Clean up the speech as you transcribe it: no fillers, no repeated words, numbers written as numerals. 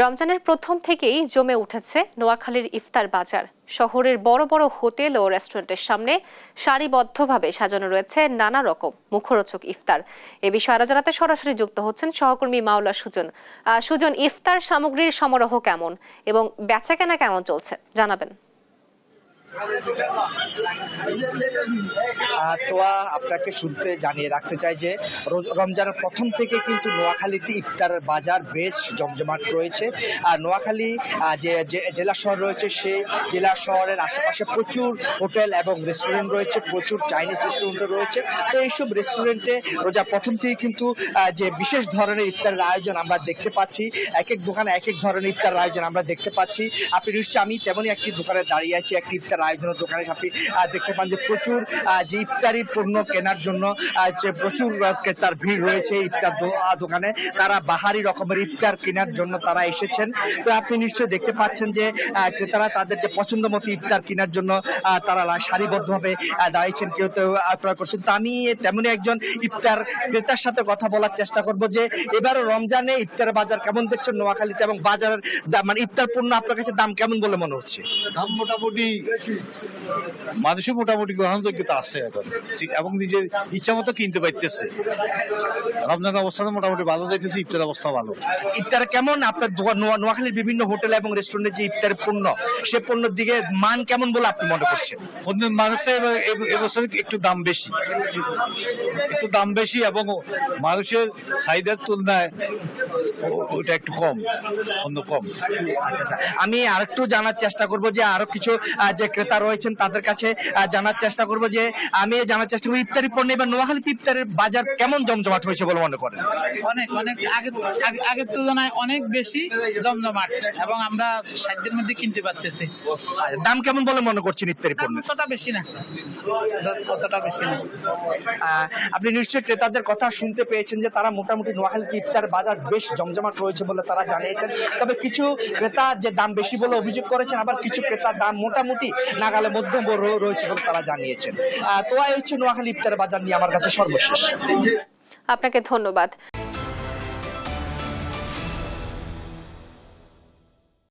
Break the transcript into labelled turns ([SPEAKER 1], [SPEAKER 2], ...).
[SPEAKER 1] রমজানের প্রথম থেকেই জমে উঠেছে নোয়াখালীর ইফতার বাজার। শহরের বড় বড় হোটেল ও রেস্টুরেন্টের সামনে সারিবদ্ধভাবে সাজানো রয়েছে নানা রকম মুখরোচক ইফতার। এ বিষয়ে আরো জানাতে সরাসরি যুক্ত হচ্ছেন সহকর্মী মাওলা সুজন। সুজন, ইফতার সামগ্রীর সমারোহ কেমন এবং বেচাকেনা কেমন চলছে জানাবেন।
[SPEAKER 2] তোয়া আপনাকে শুনতে জানিয়ে রাখতে চাই যে রমজানের প্রথম থেকে কিন্তু নোয়াখালীতে ইফতারের বাজার বেশ জমজমাট রয়েছে। আর নোয়াখালী যে জেলা শহর রয়েছে সেই জেলা শহরের আশেপাশে প্রচুর হোটেল এবং রেস্টুরেন্ট রয়েছে, প্রচুর চাইনিজ রেস্টুরেন্ট রয়েছে। তো এইসব রেস্টুরেন্টে রোজা প্রথম থেকে কিন্তু যে বিশেষ ধরনের ইফতারের আয়োজন আমরা দেখতে পাচ্ছি, এক এক দোকানে এক এক ধরনের ইফতারের আয়োজন আমরা দেখতে পাচ্ছি। আপনি নিশ্চয়ই, আমি তেমনই একটি দোকানে দাঁড়িয়ে আছি, একটি ইফতার আয়োজনের দোকানে। আপনি দেখতে পান যে প্রচুর যে ইফতারি পণ্য কেনার জন্য যে প্রচুর ক্রেতার ভিড় রয়েছে ইফতার দোকানে। তারা বাহারি রকমের ইফতার কেনার জন্য তারা এসেছেন। তো আপনি নিশ্চয়ই দেখতে পাচ্ছেন যে ক্রেতারা তাদের যে পছন্দ মতো ইফতার কেনার জন্য তারা সারিবদ্ধভাবে দাঁড়িয়েছেন, কেউ কেউ ক্রয় করছেন। তো আমি তেমনই একজন ইফতার ক্রেতার সাথে কথা বলার চেষ্টা করব যে এবারও রমজানে ইফতারের বাজার কেমন দেখছেন নোয়াখালীতে, এবং বাজারের মানে ইফতার পণ্য আপনার কাছে দাম কেমন বলে মনে হচ্ছে?
[SPEAKER 3] দাম মোটামুটি মানুষের মোটামুটি গ্রহণযোগ্যতা আছে এখন, এবং নিজের ইচ্ছা মতো কিনতে পাইতেছে। রমজান অবস্থাটা মোটামুটি ভালো যাইতেছে, ইফতার অবস্থা ভালো।
[SPEAKER 2] ইফতার কেমন আপনার নোয়াখালীর বিভিন্ন হোটেল এবং রেস্টুরেন্টের যে ইফতার পণ্য, সে পণ্যের দিকে মান কেমন বলে আপনি মনে করছেন?
[SPEAKER 3] মানুষের এবছর একটু দাম বেশি, এবং মানুষের চাহিদার তুলনায় ওটা একটু কম, অন্য কম।
[SPEAKER 2] আচ্ছা, আমি আরেকটু জানার চেষ্টা করব যে আরো কিছু যে ক্রেতা রয়েছেন তাদের কাছে জানার চেষ্টা করব যে ইফতারি পণ্য এবার নোয়াখালীতে ইফতারের বাজার কেমন জমজমাট হয়েছে বলে মনে করেন?
[SPEAKER 4] অনেক আগের তুলনায় অনেক বেশি জমজমাট, এবং আমরা সাধ্যের মধ্যে কিনতে পারতেছি।
[SPEAKER 2] দাম কেমন বলে মনে করছেন ইফতারি পণ্য?
[SPEAKER 4] অতটা বেশি না।
[SPEAKER 2] আপনি নিশ্চয়ই ক্রেতাদের কথা শুনতে পেয়েছেন যে তারা মোটামুটি নোয়াখালীতে ইফতার বাজার বেশ জমজমাট রয়েছে বলে তারা জানিয়েছেন। তবে কিছু ক্রেতা যে দাম বেশি বলে অভিযোগ করেছেন, আবার কিছু ক্রেতা দাম মোটামুটি নাগালে মধ্যম রয়েছে বলে তারা জানিয়েছেন। তো এই হচ্ছে নোয়াখালী ইফতার বাজার নিয়ে আমার কাছে সর্বশেষ।
[SPEAKER 1] আপনাকে ধন্যবাদ।